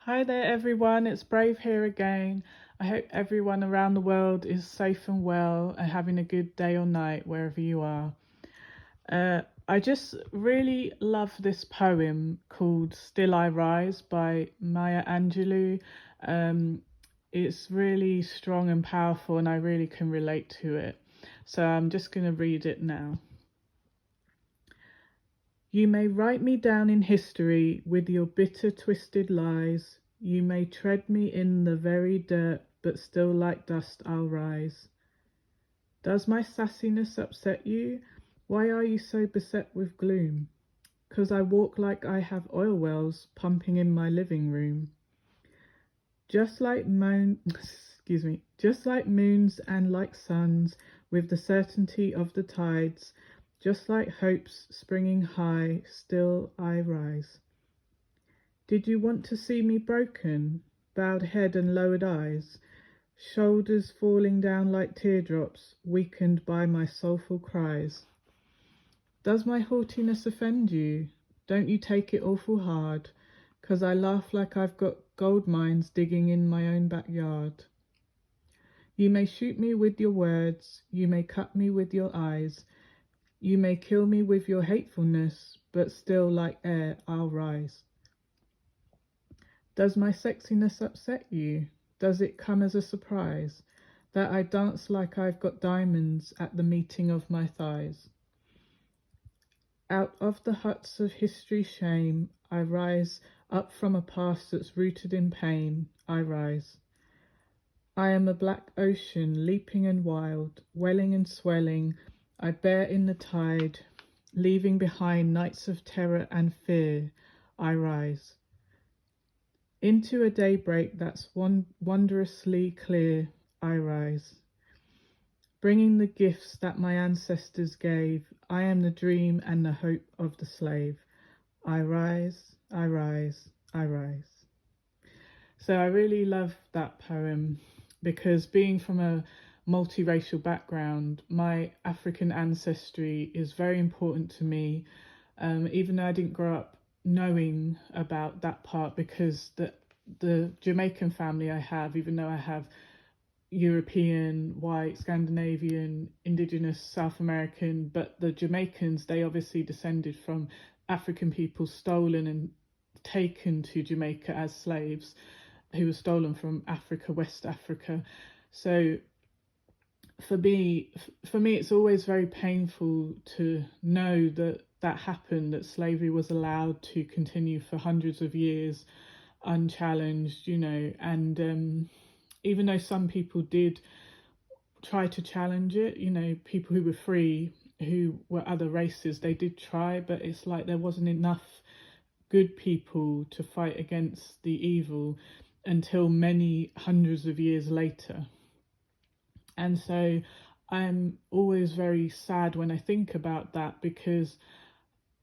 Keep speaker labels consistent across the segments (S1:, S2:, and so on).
S1: Hi there, everyone. It's Brave here again. I hope everyone around the world is safe and well and having a good day or night wherever you are. I just really love this poem called Still I Rise by Maya Angelou. Um, it's really strong and powerful, and I really can relate to it. So I'm just going to read it now. You may write me down in history with your bitter, twisted lies. You may tread me in the very dirt, but still like dust I'll rise. Does my sassiness upset you? Why are you so beset with gloom? 'Cause I walk like I have oil wells pumping in my living room. Just like just like moons and like suns, with the certainty of the tides, just like hopes springing high, still I rise. Did you want to see me broken, bowed head and lowered eyes, shoulders falling down like teardrops, weakened by my soulful cries? Does my haughtiness offend you? Don't you take it awful hard, 'cause I laugh like I've got gold mines digging in my own backyard. You may shoot me with your words, you may cut me with your eyes, you may kill me with your hatefulness, but still like air I'll rise. Does my sexiness upset you? Does it come as a surprise that I dance like I've got diamonds at the meeting of my thighs? Out of the huts of history's shame, I rise up from a past that's rooted in pain, I rise. I am a black ocean, leaping and wild, welling and swelling, I bear in the tide, leaving behind nights of terror and fear, I rise. Into a daybreak that's wondrously clear, I rise. Bringing the gifts that my ancestors gave, I am the dream and the hope of the slave. I rise, I rise, I rise. So I really love that poem because being from a multiracial background, my African ancestry is very important to me, even though I didn't grow up knowing about that part because the Jamaican family I have, even though I have European, white, Scandinavian, indigenous, South American, but the Jamaicans, they obviously descended from African people stolen and taken to Jamaica as slaves who were stolen from Africa, West Africa. So for me it's always very painful to know that that happened, that slavery was allowed to continue for hundreds of years unchallenged, and even though some people did try to challenge it, people who were free, who were other races, they did try, but it's like there wasn't enough good people to fight against the evil until many hundreds of years later. And so I'm always very sad when I think about that because,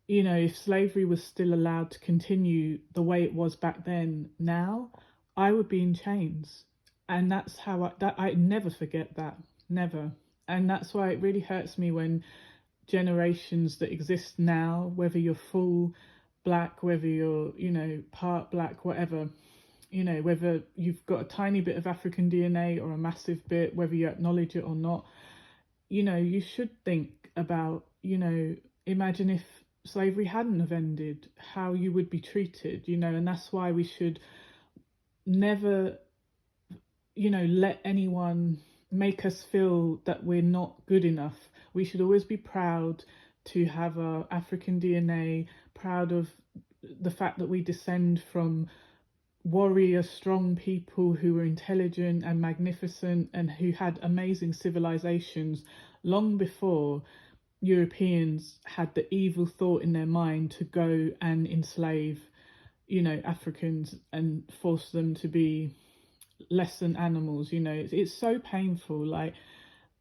S1: if slavery was still allowed to continue the way it was back then, now I would be in chains. And that's how I never forget that, never. And that's why it really hurts me when generations that exist now, whether you're full black, whether you're, part black, whatever, whether you've got a tiny bit of African DNA or a massive bit, whether you acknowledge it or not, you should think about, imagine if slavery hadn't have ended, how you would be treated, and that's why we should never, let anyone make us feel that we're not good enough. We should always be proud to have our African DNA, proud of the fact that we descend from warrior, strong people who were intelligent and magnificent and who had amazing civilizations long before Europeans had the evil thought in their mind to go and enslave, Africans and force them to be less than animals. It's so painful. Like,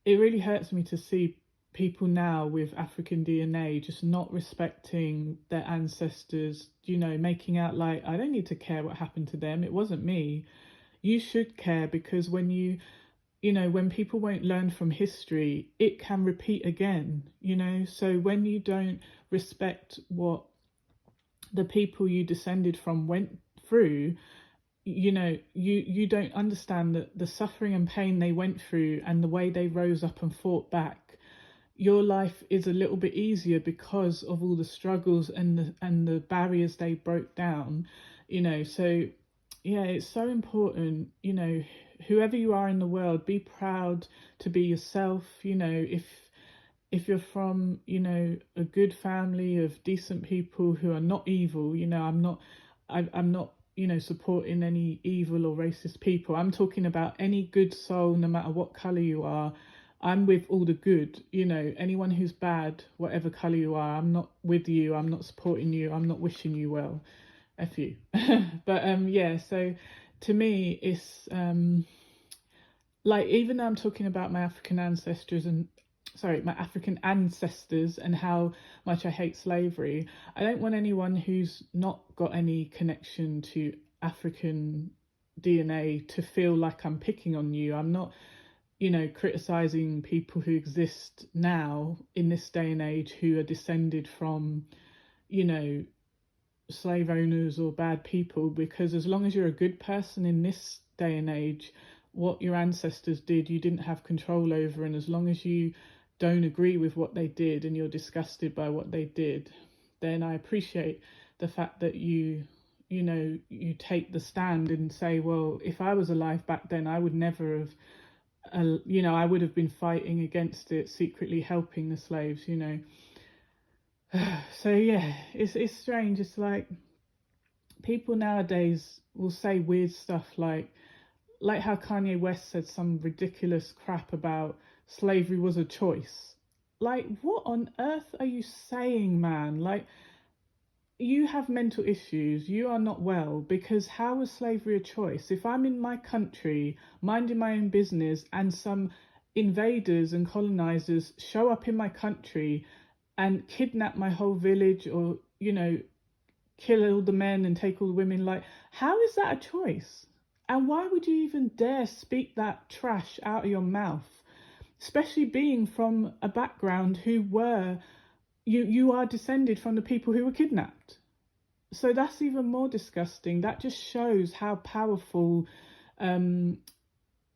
S1: it really hurts me to see people now with African DNA just not respecting their ancestors, making out like, I don't need to care what happened to them, it wasn't me. You should care, because when people won't learn from history, it can repeat again, so when you don't respect what the people you descended from went through, you don't understand that the suffering and pain they went through and the way they rose up and fought back. Your life is a little bit easier because of all the struggles and the barriers they broke down. So yeah, it's so important. Whoever you are in the world, be proud to be yourself. If you're from a good family of decent people who are not evil. I'm not supporting any evil or racist people. I'm talking about any good soul, no matter what color you are. I'm with all the good. Anyone who's bad, whatever color you are, I'm not with you. I'm not supporting you. I'm not wishing you well. F you. But yeah, so to me it's like, even though I'm talking about my African ancestors and my African ancestors and how much I hate slavery, I don't want anyone who's not got any connection to African DNA to feel like I'm picking on you. I'm not, criticizing people who exist now in this day and age who are descended from, slave owners or bad people, because as long as you're a good person in this day and age, what your ancestors did you didn't have control over, and as long as you don't agree with what they did and you're disgusted by what they did, then I appreciate the fact that you take the stand and say, well, if I was alive back then, I would never have I would have been fighting against it, secretly helping the slaves. So yeah, it's strange. It's like people nowadays will say weird stuff like how Kanye West said some ridiculous crap about slavery was a choice. Like, what on earth are you saying, man? Like, you have mental issues, you are not well, because how was slavery a choice? If I'm in my country minding my own business and some invaders and colonizers show up in my country and kidnap my whole village, or kill all the men and take all the women, like, how is that a choice? And why would you even dare speak that trash out of your mouth, especially being from a background who were you are descended from the people who were kidnapped? So that's even more disgusting. That just shows how powerful the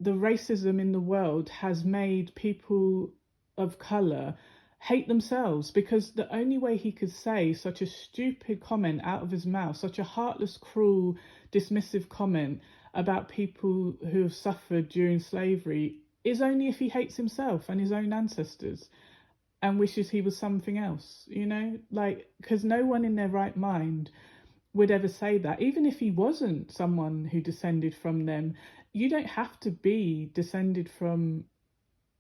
S1: racism in the world has made people of colour hate themselves, because the only way he could say such a stupid comment out of his mouth, such a heartless, cruel, dismissive comment about people who have suffered during slavery, is only if he hates himself and his own ancestors and wishes he was something else, like, because no one in their right mind would ever say that. Even if he wasn't someone who descended from them, you don't have to be descended from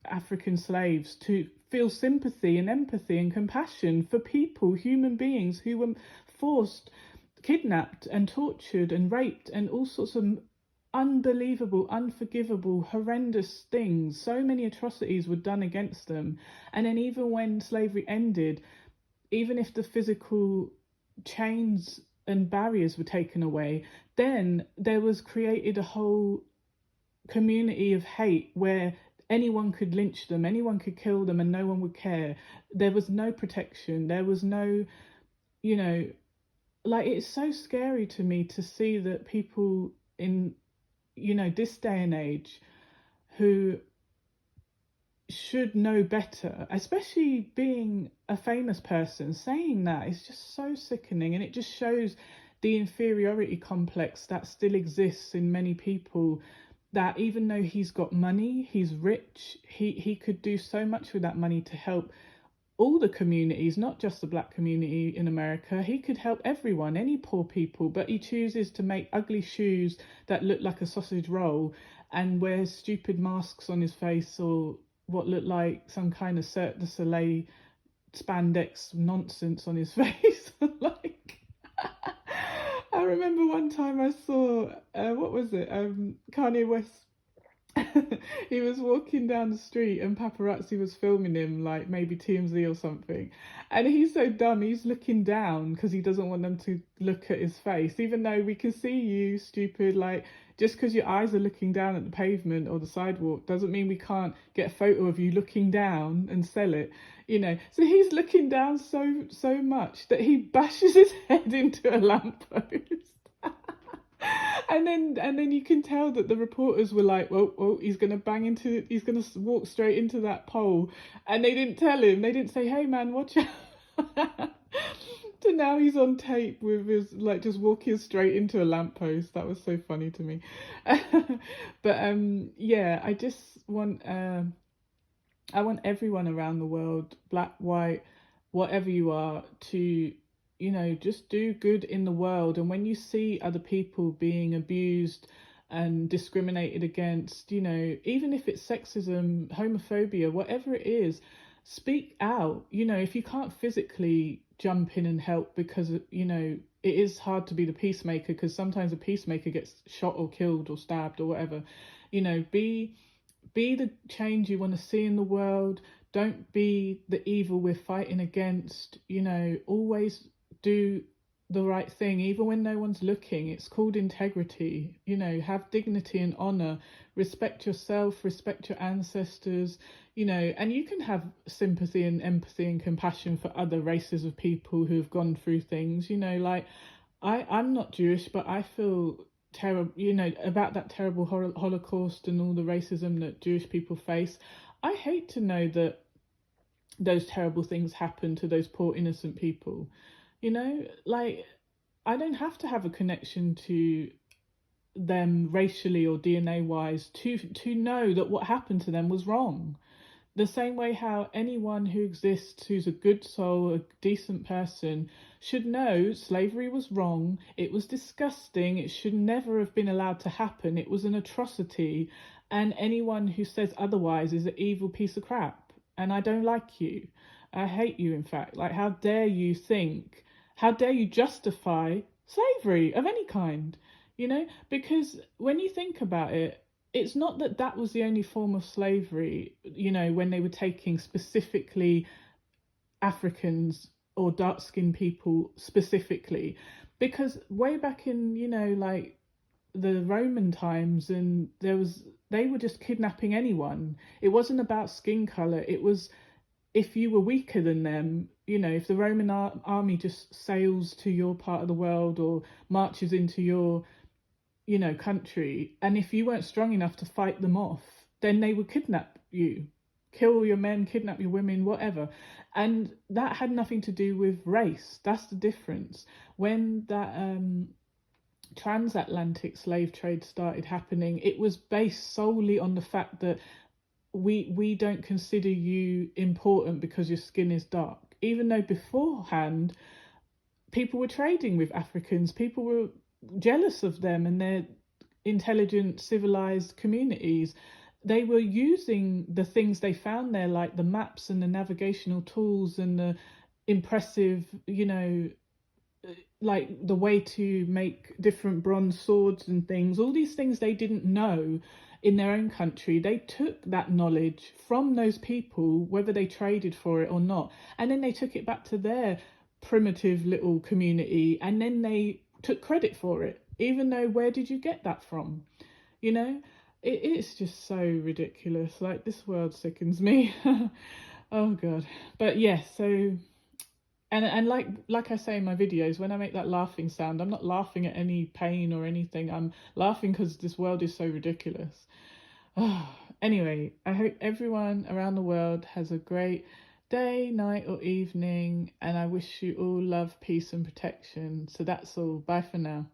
S1: African slaves to feel sympathy and empathy and compassion for people, human beings who were forced, kidnapped and tortured and raped and all sorts of unbelievable, unforgivable, horrendous things. So many atrocities were done against them. And then even when slavery ended, even if the physical chains and barriers were taken away, then there was created a whole community of hate where anyone could lynch them, anyone could kill them, and no one would care. There was no protection. There was no, like, it's so scary to me to see that people in, this day and age who should know better, especially being a famous person, saying that is just so sickening. And it just shows the inferiority complex that still exists in many people, that even though he's got money, he's rich, he could do so much with that money to help all the communities, not just the black community in America. He could help everyone, any poor people, but he chooses to make ugly shoes that look like a sausage roll and wears stupid masks on his face, or what look like some kind of Cirque du Soleil spandex nonsense on his face. Like, I remember one time I saw, what was it? Kanye West. He was walking down the street and paparazzi was filming him, like maybe TMZ or something. And he's so dumb, he's looking down because he doesn't want them to look at his face, even though we can see you, stupid. Like, just because your eyes are looking down at the pavement or the sidewalk doesn't mean we can't get a photo of you looking down and sell it, So he's looking down so much that he bashes his head into a lamppost. And then you can tell that the reporters were like, well, he's gonna walk straight into that pole, and they didn't tell him. They didn't say, hey man, watch out. So now he's on tape with his, like, just walking straight into a lamppost. That was so funny to me. But yeah, I want everyone around the world, black, white, whatever you are, to, just do good in the world. And when you see other people being abused and discriminated against, even if it's sexism, homophobia, whatever it is, speak out. If you can't physically jump in and help, because, it is hard to be the peacemaker, because sometimes a peacemaker gets shot or killed or stabbed or whatever, be the change you want to see in the world. Don't be the evil we're fighting against. Always do the right thing, even when no one's looking. It's called integrity. Have dignity and honor. Respect yourself, respect your ancestors, and you can have sympathy and empathy and compassion for other races of people who've gone through things. Like, I'm not Jewish, but I feel terrible, about that terrible Holocaust and all the racism that Jewish people face. I hate to know that those terrible things happen to those poor innocent people. Like, I don't have to have a connection to them racially or DNA wise to know that what happened to them was wrong. The same way how anyone who exists who's a good soul, a decent person, should know slavery was wrong. It was disgusting. It should never have been allowed to happen. It was an atrocity. And anyone who says otherwise is an evil piece of crap. And I don't like you. I hate you, in fact. Like, how dare you justify slavery of any kind? Because when you think about it, it's not that that was the only form of slavery, when they were taking specifically Africans or dark-skinned people specifically, because way back in, like the Roman times, and they were just kidnapping anyone. It wasn't about skin color. It was, if you were weaker than them, if the Roman army just sails to your part of the world or marches into your country, and if you weren't strong enough to fight them off, then they would kidnap you, kill your men, kidnap your women, whatever. And that had nothing to do with race. That's the difference. When that transatlantic slave trade started happening, it was based solely on the fact that we don't consider you important because your skin is dark, even though beforehand people were trading with Africans. People were jealous of them and their intelligent, civilized communities. They were using the things they found there, like the maps and the navigational tools and the impressive, like the way to make different bronze swords and things. All these things they didn't know in their own country. They took that knowledge from those people, whether they traded for it or not, and then they took it back to their primitive little community, and then they took credit for it, even though, where did you get that from? It's just so ridiculous. Like, this world sickens me. Oh god. But yes, so, and like I say in my videos, when I make that laughing sound, I'm not laughing at any pain or anything. I'm laughing because this world is so ridiculous. Anyway, I hope everyone around the world has a great day, night or evening, and I wish you all love, peace and protection. So that's all. Bye for now.